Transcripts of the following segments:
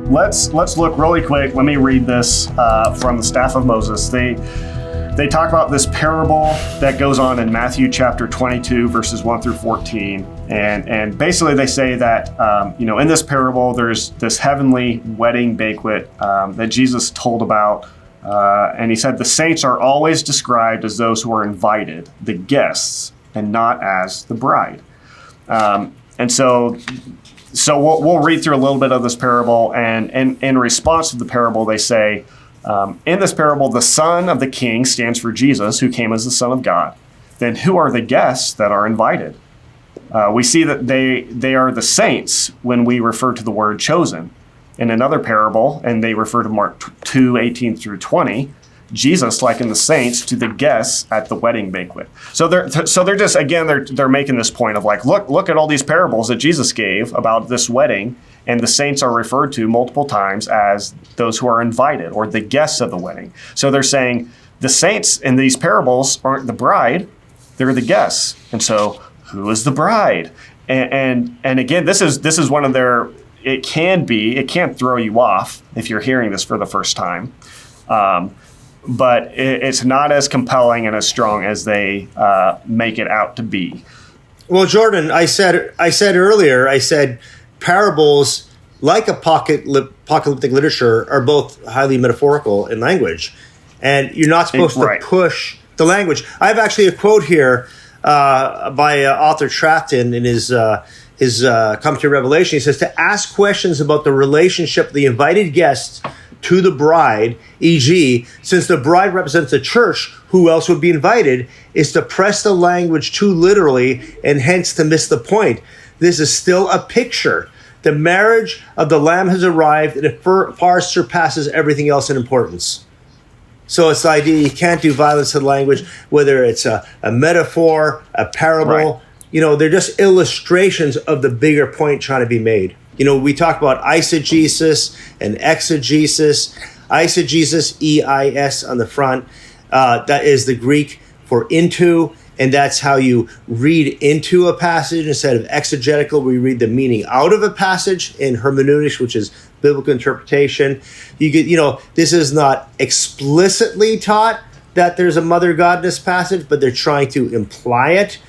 let's look really quick. Let me read this from the staff of Moses. They talk about this parable that goes on in Matthew chapter 22, verses 1 through 14. And basically they say that, in this parable, there's this heavenly wedding banquet that Jesus told about. And he said, the saints are always described as those who are invited, the guests, and not as the bride. And so we'll read through a little bit of this parable. And in response to the parable, they say, in this parable, the son of the king stands for Jesus, who came as the Son of God. Then who are the guests that are invited? We see that they are the saints when we refer to the word chosen. In another parable, and they refer to Mark 2:18 through 20, Jesus likened the saints to the guests at the wedding banquet. So they're just, again, they're making this point of like, look at all these parables that Jesus gave about this wedding, and the saints are referred to multiple times as those who are invited or the guests of the wedding. So they're saying the saints in these parables aren't the bride, they're the guests. And so who is the bride? And again, this is one of their, it can throw you off if you're hearing this for the first time. But it's not as compelling and as strong as they make it out to be. Well, Jordan, I said earlier, parables, like apocalyptic literature, are both highly metaphorical in language. And you're not supposed to push the language. I have actually a quote here by author Trafton in his commentary on Revelation. He says, to ask questions about the relationship of the invited guests to the bride, e.g., since the bride represents the church, who else would be invited, is to press the language too literally and hence to miss the point. This is still a picture. The marriage of the Lamb has arrived and it far surpasses everything else in importance. So it's the idea you can't do violence to the language, whether it's a metaphor, a parable. Right. They're just illustrations of the bigger point trying to be made. We talk about eisegesis and exegesis. Eisegesis, E-I-S on the front, that is the Greek for into, and that's how you read into a passage instead of exegetical. We read the meaning out of a passage in hermeneutics, which is biblical interpretation. You get, this is not explicitly taught that there's a mother God in this passage, but they're trying to imply it.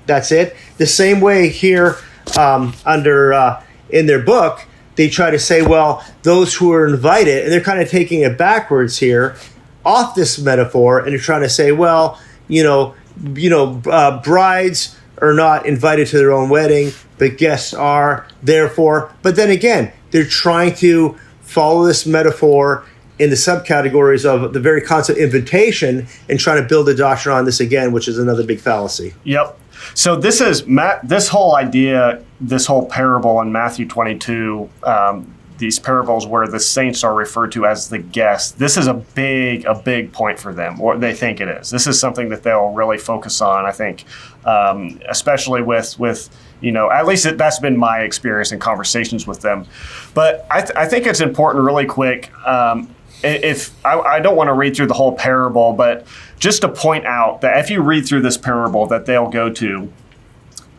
That's it. The same way here in their book, they try to say, well, those who are invited, and they're kind of taking it backwards here off this metaphor, and they're trying to say, well, brides are not invited to their own wedding, but guests are, therefore. But then again, they're trying to follow this metaphor in the subcategories of the very concept of invitation and trying to build a doctrine on this again, which is another big fallacy. Yep. So this whole idea, this whole parable in Matthew 22, these parables where the saints are referred to as the guests, this is a big point for them, or they think it is. This is something that they'll really focus on, I think, especially with at least that's been my experience in conversations with them. But I think it's important really quick, if I don't want to read through the whole parable, but just to point out that if you read through this parable that they'll go to,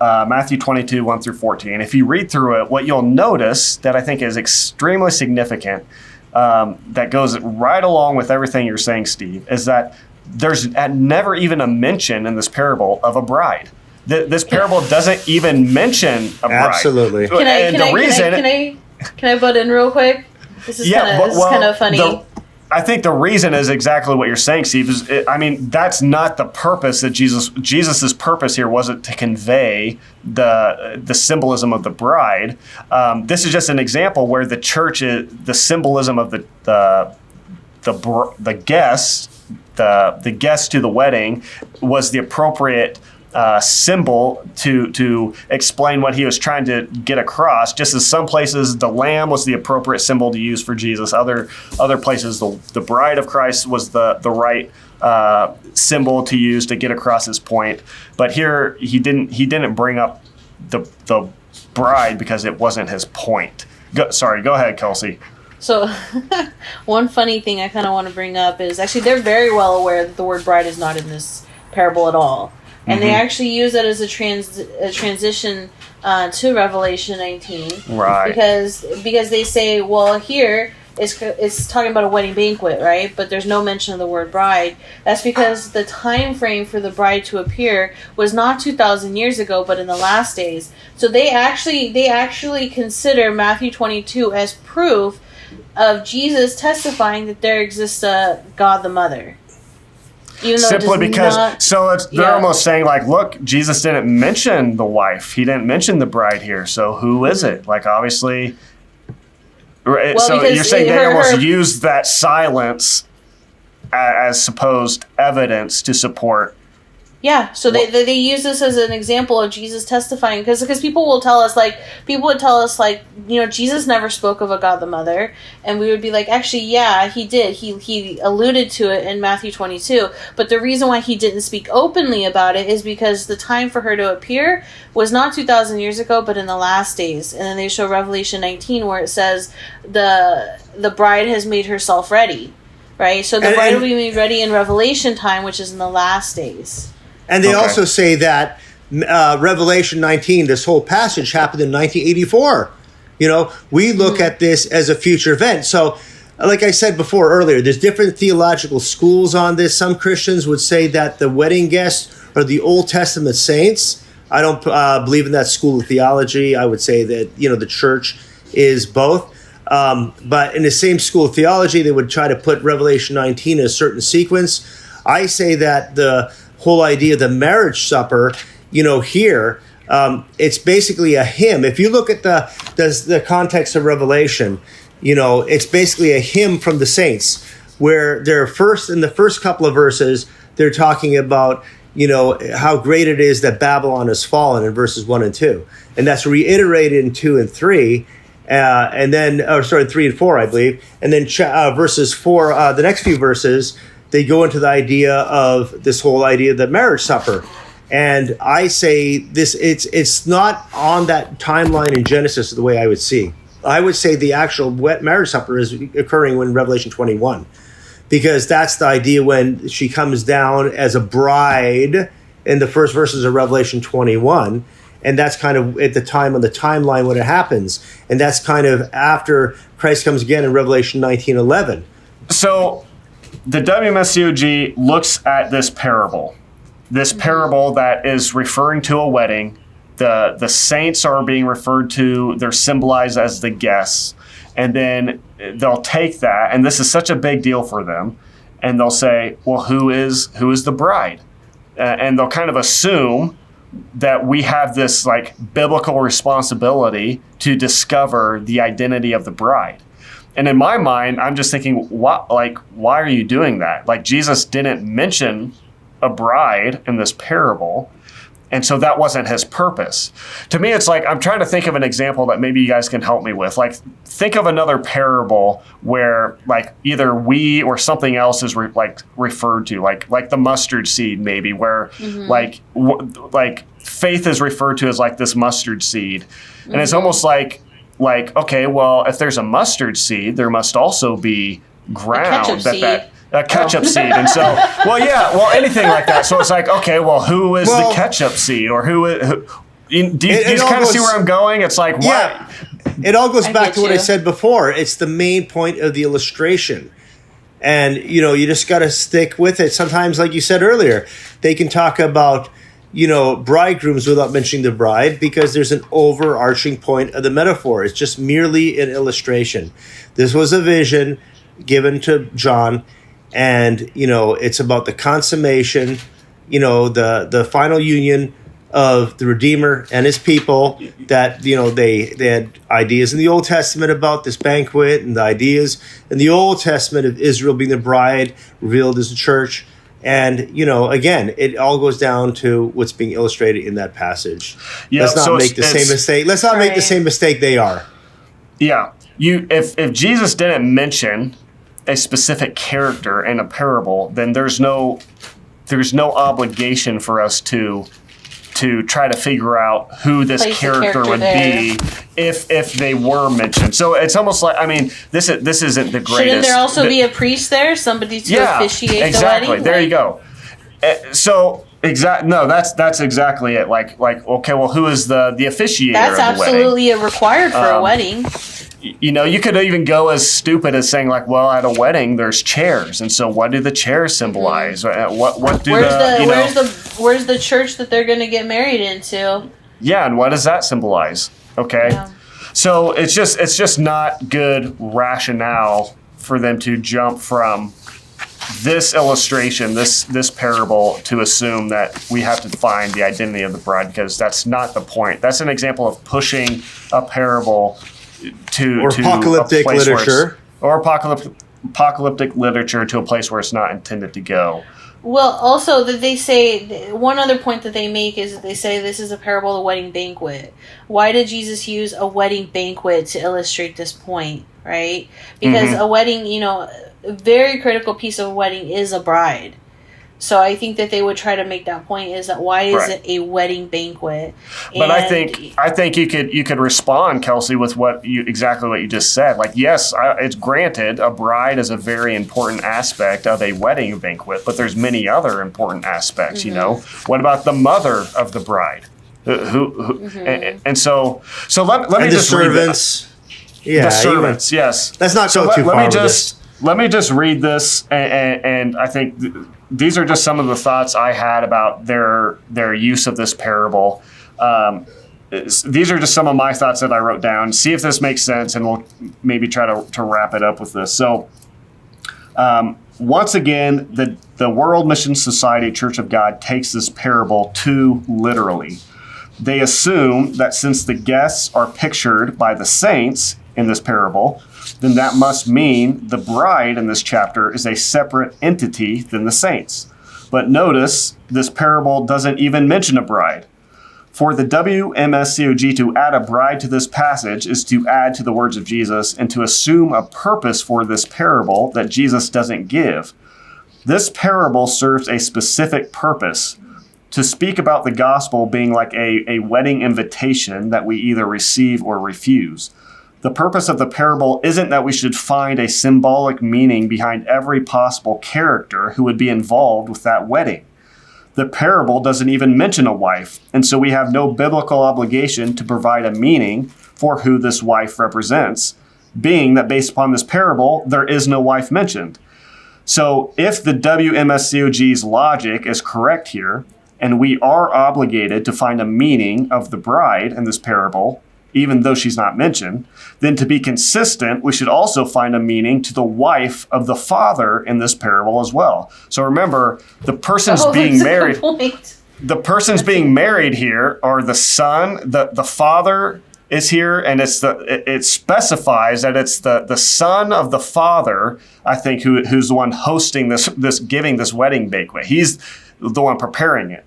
Matthew 22, 1 through 14, if you read through it, what you'll notice that I think is extremely significant, that goes right along with everything you're saying, Steve, is that there's never even a mention in this parable of a bride. This parable doesn't even mention a bride. Absolutely. Can I butt in real quick? This is kind of funny. I think the reason is exactly what you're saying, Steve. That's not the purpose that Jesus's purpose here wasn't to convey the symbolism of the bride. This is just an example where the church is the symbolism of the guests, the guests to the wedding was the appropriate symbol to explain what he was trying to get across. Just as some places the lamb was the appropriate symbol to use for Jesus, other places the bride of Christ was the right symbol to use to get across his point. But here he didn't bring up the bride because it wasn't his point. Go ahead, Kelsey. So one funny thing I kind of want to bring up is actually they're very well aware that the word bride is not in this parable at all. And they actually use that as a transition to Revelation 19. Right. Because they say, well, here it's talking about a wedding banquet, right? But there's no mention of the word bride. That's because the time frame for the bride to appear was not 2,000 years ago, but in the last days. So they actually consider Matthew 22 as proof of Jesus testifying that there exists a God the Mother. Even though simply because they're almost saying like, look, Jesus didn't mention the wife. He didn't mention the bride here. So who is it? Like, obviously. Well, so you're saying they almost used that silence as supposed evidence to support. Yeah, so they use this as an example of Jesus testifying, because people would tell us like, you know, Jesus never spoke of a God the Mother, and we would be like, actually, yeah, he did. He alluded to it in Matthew 22, but the reason why he didn't speak openly about it is because the time for her to appear was not 2,000 years ago, but in the last days. And then they show Revelation 19 where it says the bride has made herself ready, right? So the bride will be made ready in Revelation time, which is in the last days. And they also say that Revelation 19, this whole passage happened in 1984. You know, we look at this as a future event. So, like I said before earlier, there's different theological schools on this. Some Christians would say that the wedding guests are the Old Testament saints. I don't believe in that school of theology. I would say that, you know, the church is both. But in the same school of theology, they would try to put Revelation 19 in a certain sequence. I say that the whole idea of the marriage supper, you know, here, it's basically a hymn. If you look at the context of Revelation, you know, it's basically a hymn from the saints, where in the first couple of verses, they're talking about, you know, how great it is that Babylon has fallen in verses 1 and 2. And that's reiterated in 2 and 3. And then, 3 and 4, I believe. And then verses 4, the next few verses, they go into the idea of this whole idea of the marriage supper. And I say this, it's not on that timeline in Genesis the way I would see. I would say the actual marriage supper is occurring in Revelation 21, because that's the idea when she comes down as a bride in the first verses of Revelation 21. And that's kind of at the time on the timeline when it happens. And that's kind of after Christ comes again in Revelation 19:11. So the WMSCOG looks at this parable that is referring to a wedding. The saints are being referred to, they're symbolized as the guests. And then they'll take that, and this is such a big deal for them, and they'll say, well, who is the bride? And they'll kind of assume that we have this like biblical responsibility to discover the identity of the bride. And in my mind, I'm just thinking, why are you doing that? Like, Jesus didn't mention a bride in this parable, and so that wasn't his purpose. To me, it's like, I'm trying to think of an example that maybe you guys can help me with. Like, think of another parable where like either we or something else is referred to, like the mustard seed, maybe, where like faith is referred to as like this mustard seed. And it's almost like, okay, well, if there's a mustard seed, there must also be ground a ketchup seed. And so, anything like that. So it's like, okay, well, who is the ketchup seed, or do you kind of see where I'm going? It's like, yeah, what? It all goes back to what I said before. It's the main point of the illustration. And, you know, you just got to stick with it. Sometimes, like you said earlier, they can talk about, you know, bridegrooms without mentioning the bride, because there's an overarching point of the metaphor. It's just merely an illustration. This was a vision given to John, and, you know, it's about the consummation, you know, the final union of the Redeemer and his people. That, you know, they had ideas in the Old Testament about this banquet, and the ideas in the Old Testament of Israel being the bride revealed as the church. And, you know, again, it all goes down to what's being illustrated in that passage. Yeah, Let's not make the same mistake. Let's not make the same mistake they are. Yeah. If Jesus didn't mention a specific character in a parable, then there's no obligation for us to try to figure out who this character would be if they were mentioned. So it's almost like, I mean, this isn't the greatest. Shouldn't there also be a priest there, somebody to officiate the wedding? Exactly. There you go. So No, that's exactly it. Like, okay, well, who is the officiator That's of the wedding? absolutely required for a wedding. You know, you could even go as stupid as saying like, well, at a wedding there's chairs, and so what do the chairs symbolize? What do where's the church that they're going to get married into? Yeah, and what does that symbolize? Okay, so it's just not good rationale for them to jump from this illustration, this parable, to assume that we have to find the identity of the bride, because that's not the point. That's an example of pushing a parable to apocalyptic a place literature, or apocalyptic literature to a place where it's not intended to go. Well, also that they say, one other point that they make is that they say this is a parable of the wedding banquet. Why did Jesus use a wedding banquet to illustrate this point, right? Because a wedding, a very critical piece of a wedding is a bride. So I think that they would try to make that point, is that why is it a wedding banquet? But I think you could respond, Kelsey, with exactly what you just said. Like, yes, it's granted a bride is a very important aspect of a wedding banquet, but there's many other important aspects. What about the mother of the bride? And so let me just read this. Yeah, the servants. Yes, let's not go too far. Let me just read this, and I think these are just some of the thoughts I had about their use of this parable. These are just some of my thoughts that I wrote down. See if this makes sense, and we'll maybe try to wrap it up with this. So, once again, the World Mission Society Church of God takes this parable too literally. They assume that since the guests are pictured by the saints in this parable, then that must mean the bride in this chapter is a separate entity than the saints. But notice, this parable doesn't even mention a bride. For the WMSCOG to add a bride to this passage is to add to the words of Jesus and to assume a purpose for this parable that Jesus doesn't give. This parable serves a specific purpose, to speak about the gospel being like a wedding invitation that we either receive or refuse. The purpose of the parable isn't that we should find a symbolic meaning behind every possible character who would be involved with that wedding. The parable doesn't even mention a wife, and so we have no biblical obligation to provide a meaning for who this wife represents, being that based upon this parable, there is no wife mentioned. So if the WMSCOG's logic is correct here, and we are obligated to find a meaning of the bride in this parable, even though she's not mentioned, then to be consistent, we should also find a meaning to the wife of the father in this parable as well. So remember, the person's being married. The person's being married here are the son, the father is here, and it specifies that it's the son of the father, I think, who's the one hosting this giving this wedding banquet. He's the one preparing it.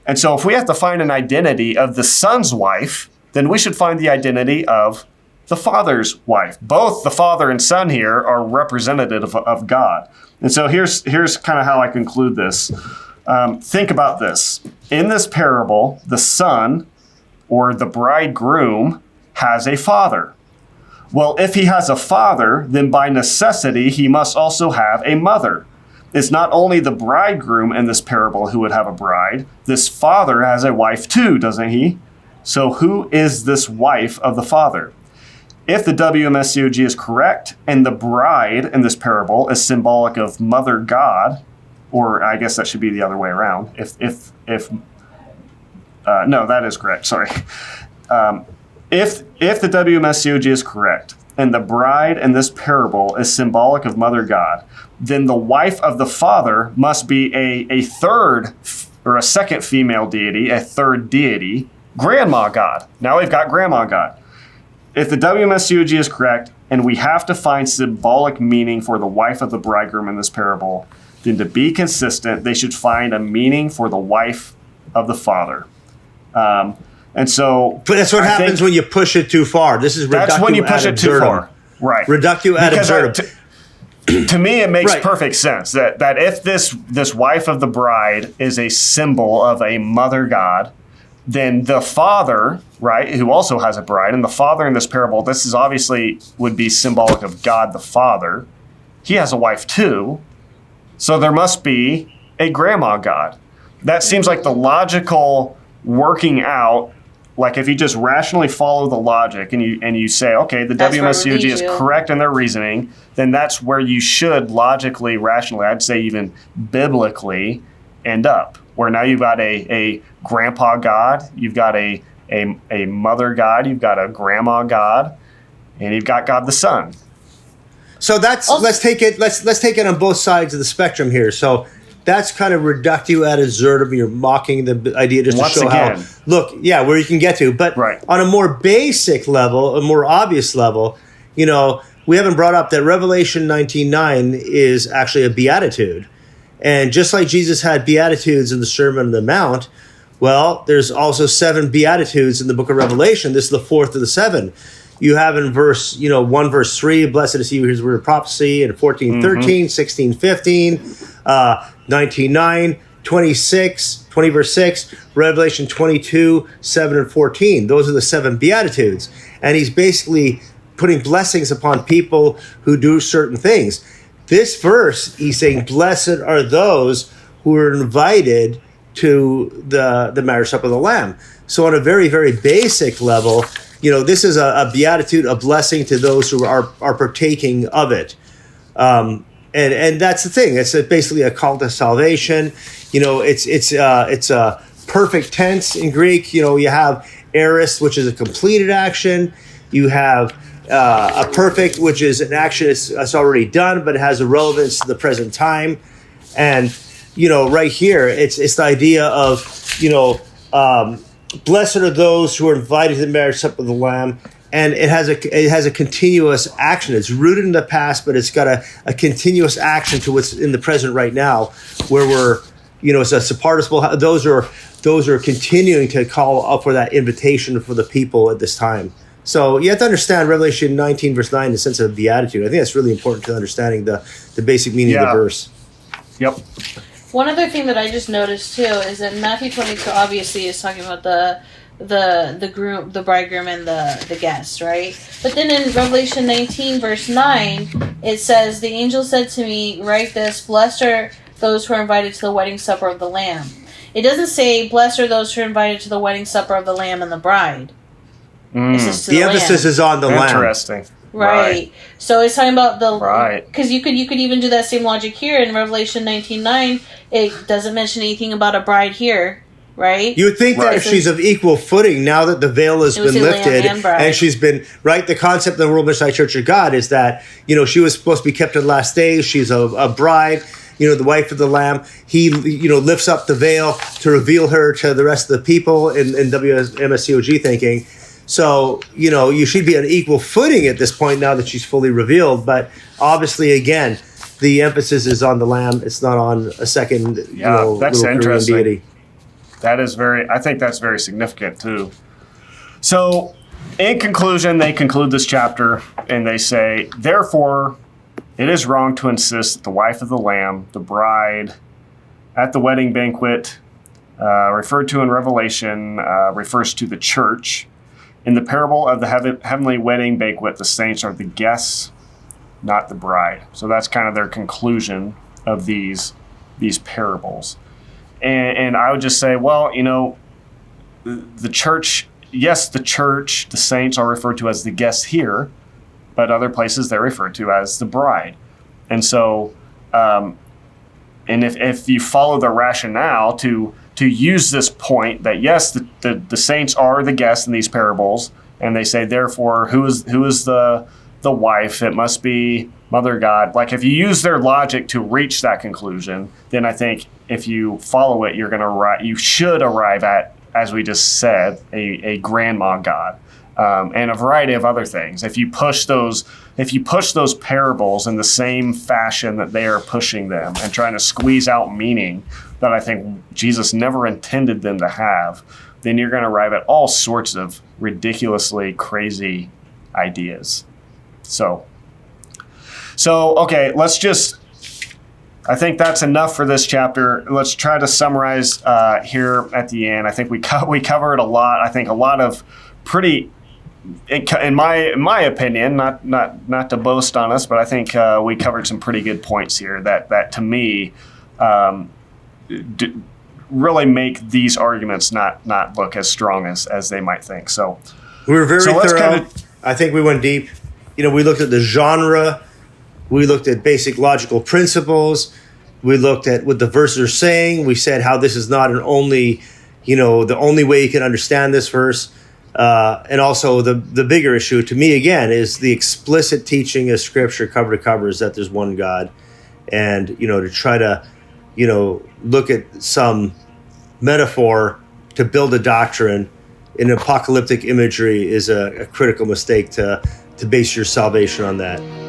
And so if we have to find an identity of the son's wife, then we should find the identity of the father's wife. Both the father and son here are representative of God. And so here's kind of how I conclude this. Think about this. In this parable, the son or the bridegroom has a father. Well, if he has a father, then by necessity, he must also have a mother. It's not only the bridegroom in this parable who would have a bride. This father has a wife too, doesn't he? So who is this wife of the father? If the WMSCOG is correct, and the bride in this parable is symbolic of Mother God, or I guess that should be the other way around. No, that is correct. Sorry. If the WMSCOG is correct, and the bride in this parable is symbolic of Mother God, then the wife of the father must be a third or a second female deity, a third deity, Grandma God. Now we've got Grandma God. If the WMSCOG is correct, and we have to find symbolic meaning for the wife of the bridegroom in this parable, then to be consistent, they should find a meaning for the wife of the father. And so, but that's what happens when you push it too far. This is reductio that's when you push it too far, right? Reductio ad absurdum. To me, it makes perfect sense that if this wife of the bride is a symbol of a mother God, then the father, right, who also has a bride, and the father in this parable, this is obviously would be symbolic of God the Father. He has a wife too, so there must be a Grandma God. that seems like the logical working out. Like if you just rationally follow the logic and you say, okay, the WMSCOG is correct in their reasoning, then that's where you should logically, rationally, I'd say even biblically end up. Where now you've got a grandpa God, you've got a mother God, you've got a grandma God, and you've got God the Son. So let's take it on both sides of the spectrum here. So that's kind of reductio ad absurdum. You're mocking the idea just to show how, where you can get to. But on a more basic level, a more obvious level, we haven't brought up that Revelation 19:9 is actually a beatitude. And just like Jesus had beatitudes in the Sermon on the Mount, well, there's also 7 beatitudes in the book of Revelation. This is the 4th of the 7. You have in verse 1 verse 3, blessed is he who hears the word of prophecy, and 14:13, 16:15, 19:9, 26, 20 verse 6, Revelation 22, 7 and 14. Those are the 7 beatitudes. And he's basically putting blessings upon people who do certain things. This verse, he's saying, blessed are those who are invited to the marriage supper of the Lamb. So on a very, very basic level, this is a beatitude, a blessing to those who are partaking of it. And that's the thing. It's basically a call to salvation. It's a perfect tense in Greek. You have aorist, which is a completed action. You have a perfect, which is an action it's already done, but it has a relevance to the present time. And right here, it's the idea of blessed are those who are invited to the marriage supper of the Lamb. And it has a continuous action. It's rooted in the past, but it's got a continuous action to what's in the present right now, where we're, it's a participle. Those are continuing to call up for that invitation for the people at this time. So you have to understand Revelation 19 verse 9 in the sense of beatitude. I think that's really important to understanding the basic meaning of the verse. Yep. One other thing that I just noticed too is that Matthew 22 obviously is talking about the groom, the bridegroom, and the guest, right? But then in Revelation 19 verse 9, it says, "The angel said to me, write this, blessed are those who are invited to the wedding supper of the Lamb." It doesn't say, blessed are those who are invited to the wedding supper of the Lamb and the bride. The emphasis is on the Lamb. Interesting. Right. So it's talking about the... Right. Because you could even do that same logic here in Revelation 19:9. It doesn't mention anything about a bride here, right? You would think that if she's of equal footing, now that the veil has been lifted and she's been... Right? The concept of the World Messiah Church of God is that, she was supposed to be kept in the last days. She's a bride, the wife of the Lamb. He, lifts up the veil to reveal her to the rest of the people in WMSCOG thinking. So, you should be on equal footing at this point now that she's fully revealed. But obviously, again, the emphasis is on the Lamb. It's not on a second, that's little interesting. Korean deity. I think that's very significant too. So, in conclusion, they conclude this chapter and they say, therefore, it is wrong to insist that the wife of the Lamb, the bride, at the wedding banquet, referred to in Revelation, refers to the church. In the parable of the heavenly wedding banquet, the saints are the guests, not the bride. So that's kind of their conclusion of these parables. And I would just say, well, the church, yes, the church, the saints are referred to as the guests here, but other places they're referred to as the bride. And so, and if you follow the rationale to use this point that yes, the saints are the guests in these parables, and they say therefore who is the wife? It must be Mother God. Like if you use their logic to reach that conclusion, then I think if you follow it, you should arrive at, as we just said, a grandma God, and a variety of other things. If you push those parables in the same fashion that they are pushing them and trying to squeeze out meaning that I think Jesus never intended them to have, then you're going to arrive at all sorts of ridiculously crazy ideas. So okay, I think that's enough for this chapter. Let's try to summarize here at the end. I think we covered a lot. I think a lot of pretty, in my opinion, not to boast on us, but I think we covered some pretty good points here that to me really make these arguments not look as strong as they might think. So we were very let's thorough. I think we went deep. We looked at the genre. We looked at basic logical principles. We looked at what the verses are saying. We said how this is not the only way you can understand this verse. And also the bigger issue to me, again, is the explicit teaching of Scripture cover to cover is that there's one God. And, to try to, look at some metaphor to build a doctrine in apocalyptic imagery is a critical mistake to base your salvation on that.